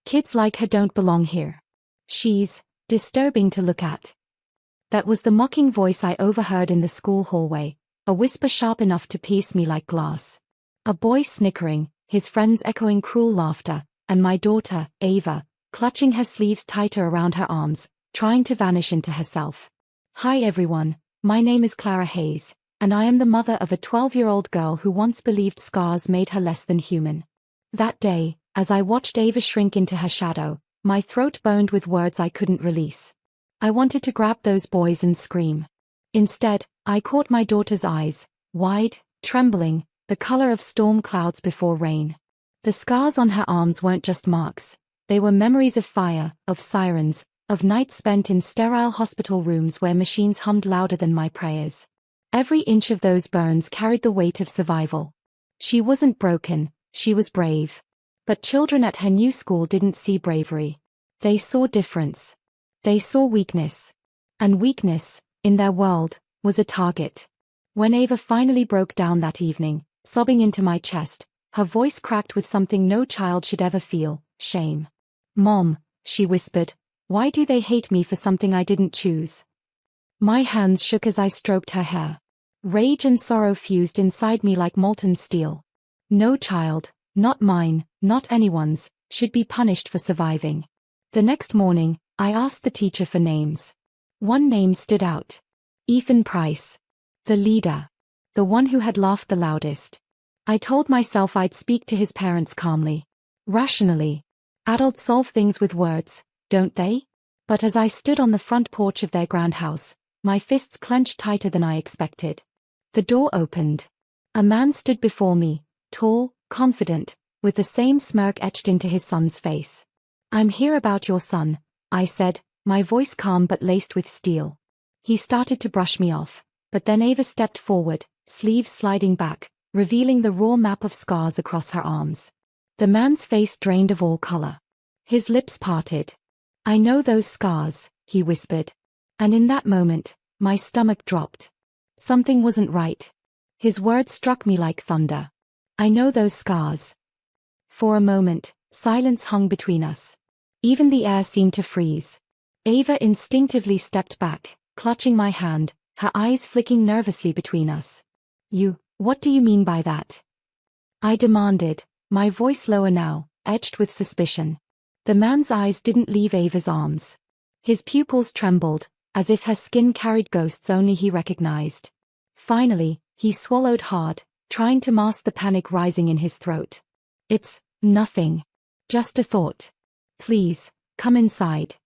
Kids like her don't belong here. She's disturbing to look at. That was the mocking voice I overheard in the school hallway, a whisper sharp enough to pierce me like glass. A boy snickering, his friends echoing cruel laughter, and my daughter, Ava, clutching her sleeves tighter around her arms, trying to vanish into herself. Hi everyone, my name is Clara Hayes, and I am the mother of a 12-year-old girl who once believed scars made her less than human. That day, as I watched Ava shrink into her shadow, my throat burned with words I couldn't release. I wanted to grab those boys and scream. Instead, I caught my daughter's eyes, wide, trembling, the color of storm clouds before rain. The scars on her arms weren't just marks. They were memories of fire, of sirens, of nights spent in sterile hospital rooms where machines hummed louder than my prayers. Every inch of those burns carried the weight of survival. She wasn't broken, she was brave. But children at her new school didn't see bravery. They saw difference. They saw weakness. And weakness, in their world, was a target. When Ava finally broke down that evening, sobbing into my chest, her voice cracked with something no child should ever feel, shame. "Mom," she whispered, "why do they hate me for something I didn't choose?" My hands shook as I stroked her hair. Rage and sorrow fused inside me like molten steel. No child, not mine, not anyone's, should be punished for surviving. The next morning, I asked the teacher for names. One name stood out. Ethan Price. The leader. The one who had laughed the loudest. I told myself I'd speak to his parents calmly. Rationally. Adults solve things with words, don't they? But as I stood on the front porch of their grand house, my fists clenched tighter than I expected. The door opened. A man stood before me, tall, confident, with the same smirk etched into his son's face. "I'm here about your son," I said, my voice calm but laced with steel. He started to brush me off, but then Ava stepped forward, sleeves sliding back, revealing the raw map of scars across her arms. The man's face drained of all color. His lips parted. "I know those scars," he whispered. And in that moment, my stomach dropped. Something wasn't right. His words struck me like thunder. "I know those scars." For a moment, silence hung between us. Even the air seemed to freeze. Ava instinctively stepped back, clutching my hand, her eyes flicking nervously between us. What do you mean by that?" I demanded, my voice lower now, edged with suspicion. The man's eyes didn't leave Ava's arms. His pupils trembled, as if her skin carried ghosts only he recognized. Finally, he swallowed hard, trying to mask the panic rising in his throat. "It's nothing. Just a thought. Please, come inside."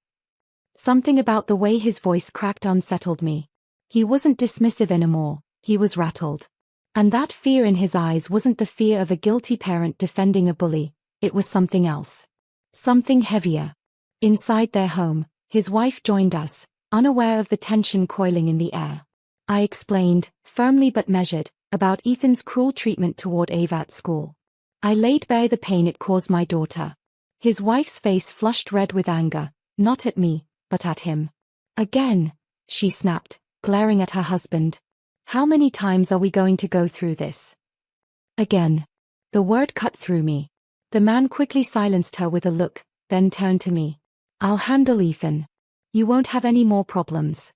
Something about the way his voice cracked unsettled me. He wasn't dismissive anymore, he was rattled. And that fear in his eyes wasn't the fear of a guilty parent defending a bully, it was something else. Something heavier. Inside their home, his wife joined us, unaware of the tension coiling in the air. I explained, firmly but measured, about Ethan's cruel treatment toward Ava at school. I laid bare the pain it caused my daughter. His wife's face flushed red with anger, not at me, but at him. "Again," she snapped, glaring at her husband. "How many times are we going to go through this?" "Again." The word cut through me. The man quickly silenced her with a look, then turned to me. "I'll handle Ethan. You won't have any more problems."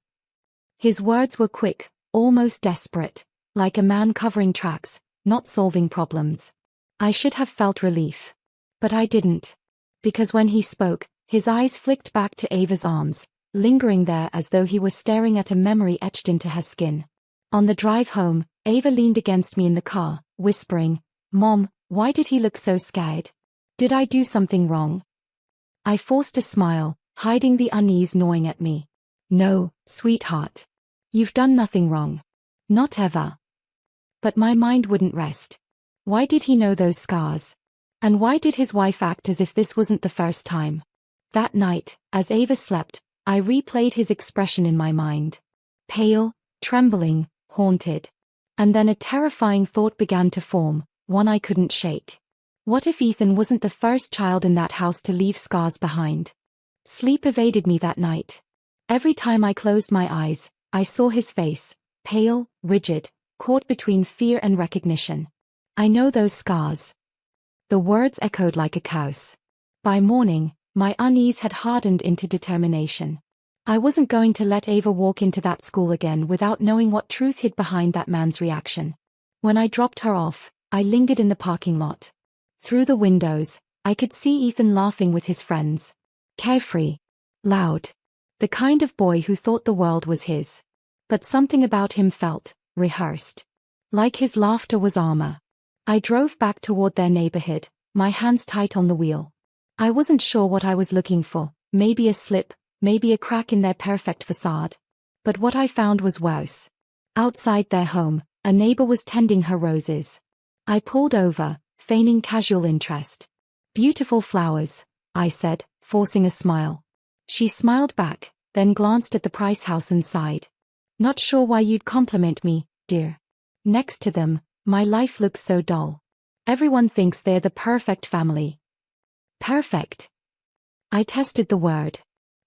His words were quick, almost desperate, like a man covering tracks, not solving problems. I should have felt relief. But I didn't. Because when he spoke, his eyes flicked back to Ava's arms, lingering there as though he were staring at a memory etched into her skin. On the drive home, Ava leaned against me in the car, whispering, "Mom, why did he look so scared? Did I do something wrong?" I forced a smile, hiding the unease gnawing at me. "No, sweetheart. You've done nothing wrong. Not ever." But my mind wouldn't rest. Why did he know those scars? And why did his wife act as if this wasn't the first time? That night, as Ava slept, I replayed his expression in my mind. Pale, trembling, haunted. And then a terrifying thought began to form, one I couldn't shake. What if Ethan wasn't the first child in that house to leave scars behind? Sleep evaded me that night. Every time I closed my eyes, I saw his face, pale, rigid, caught between fear and recognition. "I know those scars." The words echoed like a curse. By morning, my unease had hardened into determination. I wasn't going to let Ava walk into that school again without knowing what truth hid behind that man's reaction. When I dropped her off, I lingered in the parking lot. Through the windows, I could see Ethan laughing with his friends. Carefree. Loud. The kind of boy who thought the world was his. But something about him felt rehearsed. Like his laughter was armor. I drove back toward their neighborhood, my hands tight on the wheel. I wasn't sure what I was looking for, maybe a slip, maybe a crack in their perfect facade. But what I found was worse. Outside their home, a neighbor was tending her roses. I pulled over, feigning casual interest. Beautiful flowers, I said, forcing a smile. She smiled back, then glanced at the Price house and sighed. Not sure why you'd compliment me, dear. Next to them, my life looks so dull. Everyone thinks they're the perfect family. Perfect. I tested the word.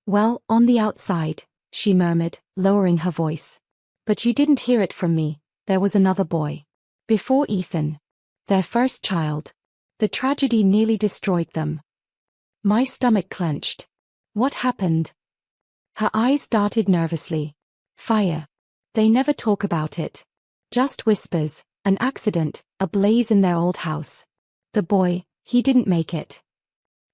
Well, on the outside, she murmured, lowering her voice. But you didn't hear it from me, there was another boy. Before Ethan. Their first child. The tragedy nearly destroyed them. My stomach clenched. What happened? Her eyes darted nervously. Fire. They never talk about it. Just whispers, an accident, a blaze in their old house. The boy, he didn't make it.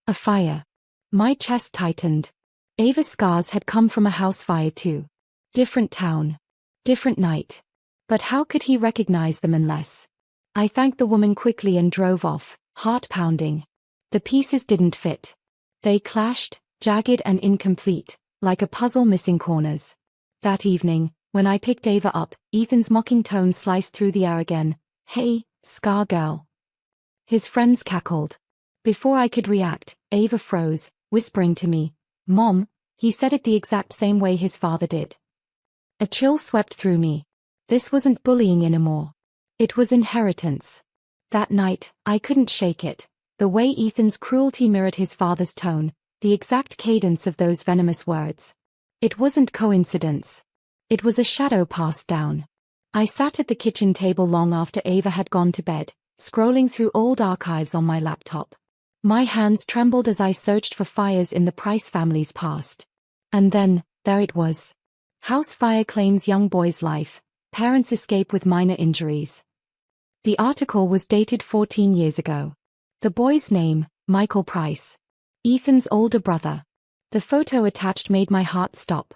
A fire. My chest tightened. Ava's scars had come from a house fire too. Different town. Different night. But how could he recognize them unless? I thanked the woman quickly and drove off, heart pounding. The pieces didn't fit. They clashed, jagged and incomplete, like a puzzle missing corners. That evening, when I picked Ava up, Ethan's mocking tone sliced through the air again. Hey, scar girl. His friends cackled. Before I could react, Ava froze, whispering to me, Mom, he said it the exact same way his father did. A chill swept through me. This wasn't bullying anymore. It was inheritance. That night, I couldn't shake it. The way Ethan's cruelty mirrored his father's tone, the exact cadence of those venomous words. It wasn't coincidence. It was a shadow passed down. I sat at the kitchen table long after Ava had gone to bed, scrolling through old archives on my laptop. My hands trembled as I searched for fires in the Price family's past. And then, there it was. House fire claims young boy's life. Parents escape with minor injuries. The article was dated 14 years ago. The boy's name, Michael Price. Ethan's older brother. The photo attached made my heart stop.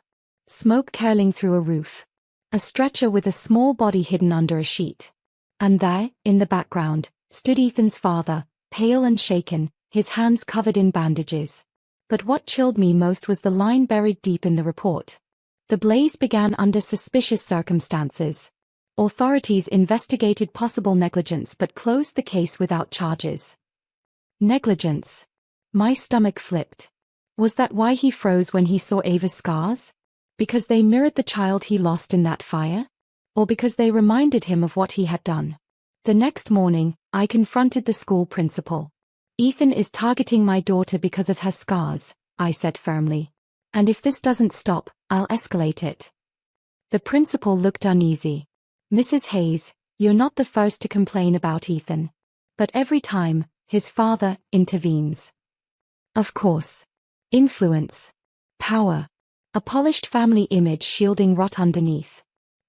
Smoke curling through a roof. A stretcher with a small body hidden under a sheet. And there, in the background, stood Ethan's father, pale and shaken, his hands covered in bandages. But what chilled me most was the line buried deep in the report. The blaze began under suspicious circumstances. Authorities investigated possible negligence but closed the case without charges. Negligence. My stomach flipped. Was that why he froze when he saw Ava's scars? Because they mirrored the child he lost in that fire? Or because they reminded him of what he had done? The next morning, I confronted the school principal. Ethan is targeting my daughter because of her scars, I said firmly. And if this doesn't stop, I'll escalate it. The principal looked uneasy. Mrs. Hayes, you're not the first to complain about Ethan. But every time, his father intervenes. Of course. Influence. Power. A polished family image shielding rot underneath.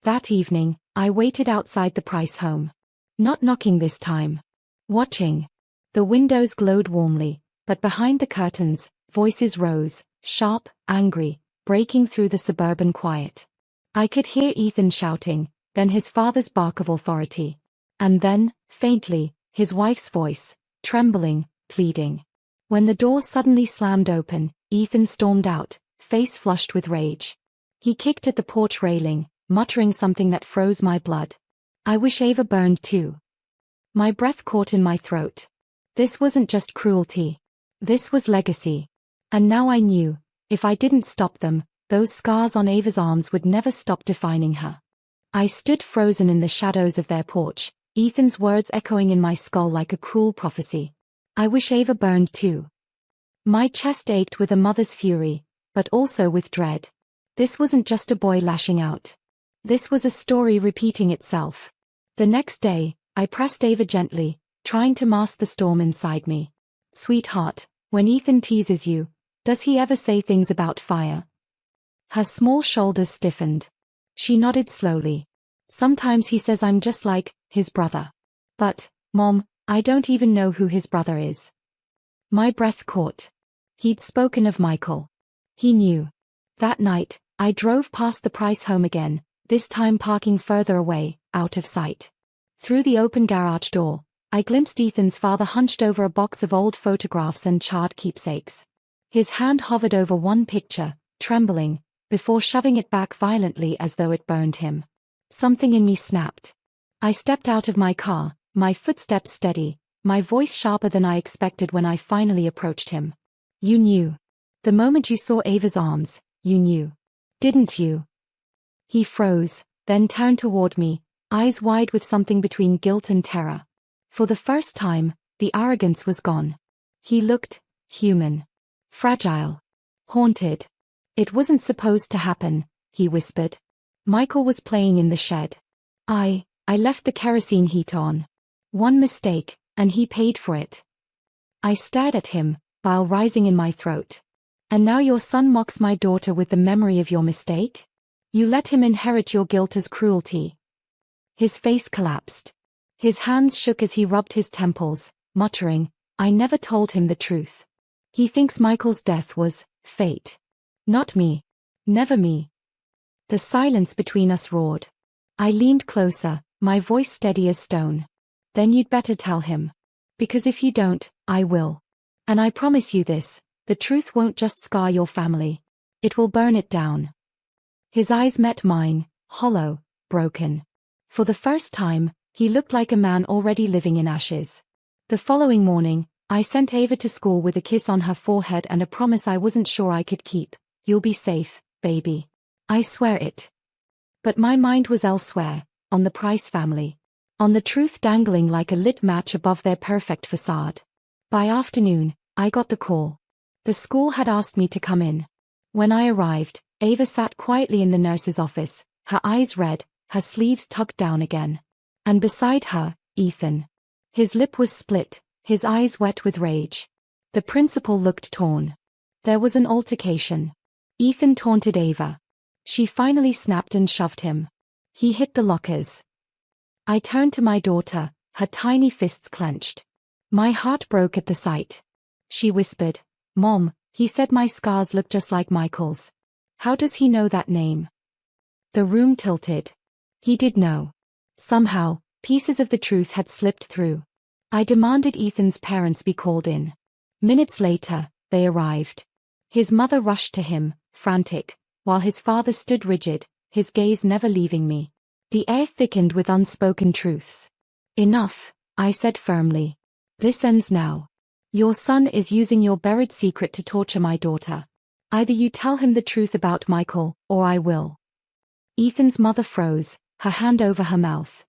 That evening, I waited outside the Price home. Not knocking this time. Watching. The windows glowed warmly, but behind the curtains, voices rose, sharp, angry, breaking through the suburban quiet. I could hear Ethan shouting, then his father's bark of authority. And then, faintly, his wife's voice, trembling, pleading. When the door suddenly slammed open, Ethan stormed out, face flushed with rage. He kicked at the porch railing, muttering something that froze my blood. I wish Ava burned too. My breath caught in my throat. This wasn't just cruelty. This was legacy. And now I knew, if I didn't stop them, those scars on Ava's arms would never stop defining her. I stood frozen in the shadows of their porch, Ethan's words echoing in my skull like a cruel prophecy. I wish Ava burned too. My chest ached with a mother's fury, but also with dread. This wasn't just a boy lashing out. This was a story repeating itself. The next day, I pressed Ava gently, trying to mask the storm inside me. Sweetheart, When Ethan teases you, does he ever say things about fire? Her small shoulders stiffened. She nodded slowly. Sometimes he says I'm just like his brother. But, Mom, I don't even know who his brother is. My breath caught. He'd spoken of Michael. He knew. That night, I drove past the Price home again, this time parking further away, out of sight. Through the open garage door, I glimpsed Ethan's father hunched over a box of old photographs and charred keepsakes. His hand hovered over one picture, trembling, before shoving it back violently as though it burned him. Something in me snapped. I stepped out of my car, my footsteps steady, my voice sharper than I expected when I finally approached him. You knew. The moment you saw Ava's arms, you knew. Didn't you? He froze, then turned toward me, eyes wide with something between guilt and terror. For the first time, the arrogance was gone. He looked human. Fragile. Haunted. It wasn't supposed to happen, he whispered. Michael was playing in the shed. I left the kerosene heat on. One mistake, and he paid for it. I stared at him, bile rising in my throat. And now your son mocks my daughter with the memory of your mistake? You let him inherit your guilt as cruelty. His face collapsed. His hands shook as he rubbed his temples, muttering, I never told him the truth. He thinks Michael's death was fate. Not me. Never me. The silence between us roared. I leaned closer, my voice steady as stone. Then you'd better tell him. Because if you don't, I will. And I promise you this, the truth won't just scar your family. It will burn it down. His eyes met mine, hollow, broken. For the first time, he looked like a man already living in ashes. The following morning, I sent Ava to school with a kiss on her forehead and a promise I wasn't sure I could keep. You'll be safe, baby. I swear it. But my mind was elsewhere, on the Price family. On the truth dangling like a lit match above their perfect facade. By afternoon, I got the call. The school had asked me to come in. When I arrived, Ava sat quietly in the nurse's office, her eyes red, her sleeves tucked down again. And beside her, Ethan. His lip was split, his eyes wet with rage. The principal looked torn. There was an altercation. Ethan taunted Ava. She finally snapped and shoved him. He hit the lockers. I turned to my daughter, her tiny fists clenched. My heart broke at the sight. She whispered, Mom, he said my scars look just like Michael's. How does he know that name? The room tilted. He did know. Somehow, pieces of the truth had slipped through. I demanded Ethan's parents be called in. Minutes later, they arrived. His mother rushed to him, frantic, while his father stood rigid, his gaze never leaving me. The air thickened with unspoken truths. Enough, I said firmly. This ends now. Your son is using your buried secret to torture my daughter. Either you tell him the truth about Michael, or I will. Ethan's mother froze, her hand over her mouth.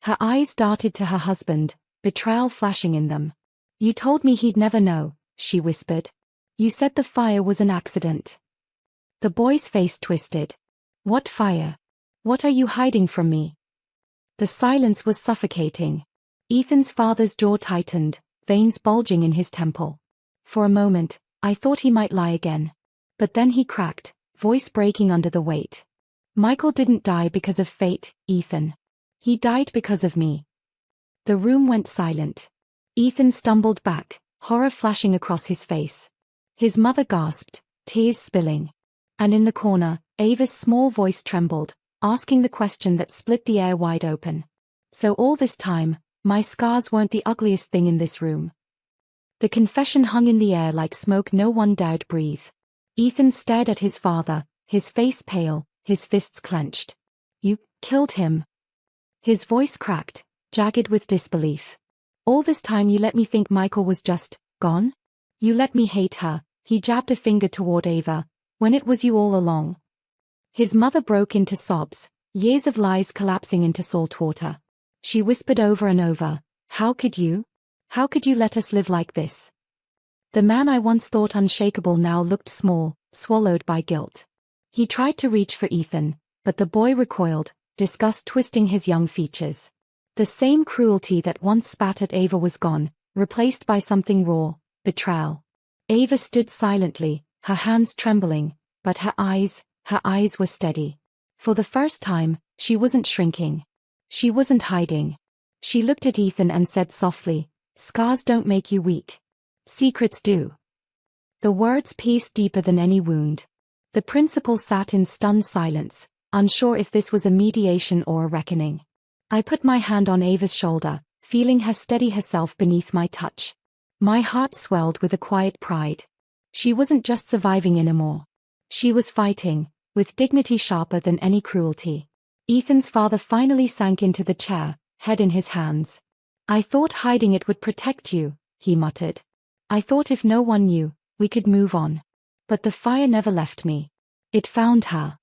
Her eyes darted to her husband, betrayal flashing in them. You told me he'd never know, she whispered. You said the fire was an accident. The boy's face twisted. What fire? What are you hiding from me? The silence was suffocating. Ethan's father's jaw tightened, veins bulging in his temple. For a moment, I thought he might lie again. But then he cracked, voice breaking under the weight. Michael didn't die because of fate, Ethan. He died because of me. The room went silent. Ethan stumbled back, horror flashing across his face. His mother gasped, tears spilling. And in the corner, Ava's small voice trembled, asking the question that split the air wide open. So all this time, my scars weren't the ugliest thing in this room. The confession hung in the air like smoke no one dared breathe. Ethan stared at his father, his face pale, his fists clenched. You killed him. His voice cracked, jagged with disbelief. All this time you let me think Michael was just gone? You let me hate her, he jabbed a finger toward Ava, when it was you all along. His mother broke into sobs, years of lies collapsing into salt water. She whispered over and over, how could you? How could you let us live like this? The man I once thought unshakable now looked small, swallowed by guilt. He tried to reach for Ethan, but the boy recoiled, disgust twisting his young features. The same cruelty that once spat at Ava was gone, replaced by something raw, betrayal. Ava stood silently, her hands trembling, but her eyes were steady. For the first time, she wasn't shrinking. She wasn't hiding. She looked at Ethan and said softly, "Scars don't make you weak. Secrets do." The words pierced deeper than any wound. The principal sat in stunned silence, unsure if this was a mediation or a reckoning. I put my hand on Ava's shoulder, feeling her steady herself beneath my touch. My heart swelled with a quiet pride. She wasn't just surviving anymore. She was fighting, with dignity sharper than any cruelty. Ethan's father finally sank into the chair, head in his hands. "I thought hiding it would protect you," he muttered. "I thought if no one knew, we could move on. But the fire never left me. It found her."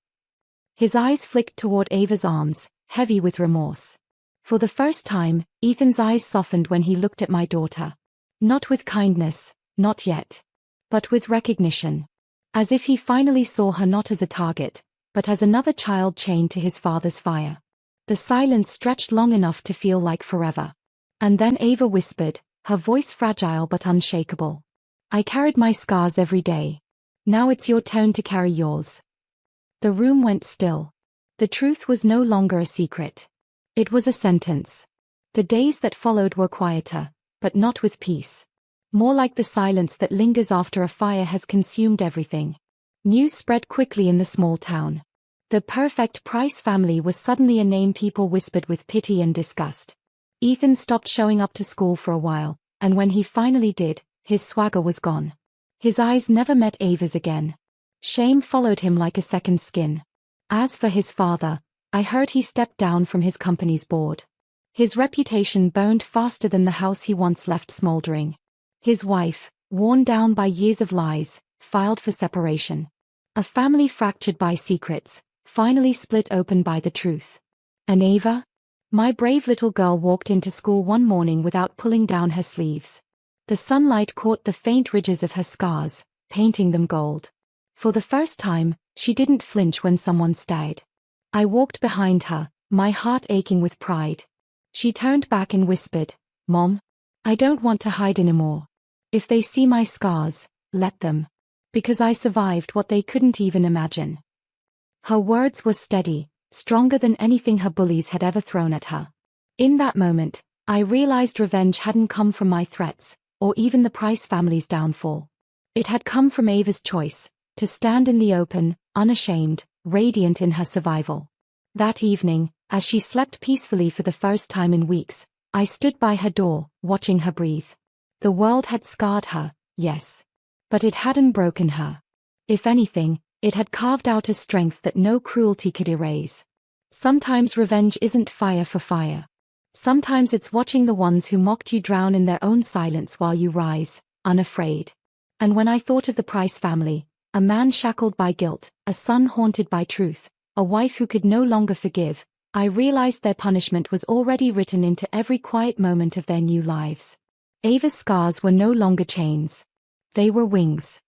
His eyes flicked toward Ava's arms, heavy with remorse. For the first time, Ethan's eyes softened when he looked at my daughter. Not with kindness, not yet. But with recognition. As if he finally saw her not as a target, but as another child chained to his father's fire. The silence stretched long enough to feel like forever. And then Ava whispered, her voice fragile but unshakable. "I carried my scars every day. Now it's your turn to carry yours." The room went still. The truth was no longer a secret. It was a sentence. The days that followed were quieter, but not with peace. More like the silence that lingers after a fire has consumed everything. News spread quickly in the small town. The perfect Price family was suddenly a name people whispered with pity and disgust. Ethan stopped showing up to school for a while, and when he finally did, his swagger was gone. His eyes never met Ava's again. Shame followed him like a second skin. As for his father, I heard he stepped down from his company's board. His reputation burned faster than the house he once left smoldering. His wife, worn down by years of lies, filed for separation. A family fractured by secrets, finally split open by the truth. And Ava? My brave little girl walked into school one morning without pulling down her sleeves. The sunlight caught the faint ridges of her scars, painting them gold. For the first time, she didn't flinch when someone stared. I walked behind her, my heart aching with pride. She turned back and whispered, "Mom, I don't want to hide anymore. If they see my scars, let them. Because I survived what they couldn't even imagine." Her words were steady, stronger than anything her bullies had ever thrown at her. In that moment, I realized revenge hadn't come from my threats, or even the Price family's downfall. It had come from Ava's choice, to stand in the open, unashamed, radiant in her survival. That evening, as she slept peacefully for the first time in weeks, I stood by her door, watching her breathe. The world had scarred her, yes. But it hadn't broken her. If anything, it had carved out a strength that no cruelty could erase. Sometimes revenge isn't fire for fire. Sometimes it's watching the ones who mocked you drown in their own silence while you rise, unafraid. And when I thought of the Price family, a man shackled by guilt, a son haunted by truth, a wife who could no longer forgive, I realized their punishment was already written into every quiet moment of their new lives. Ava's scars were no longer chains. They were wings.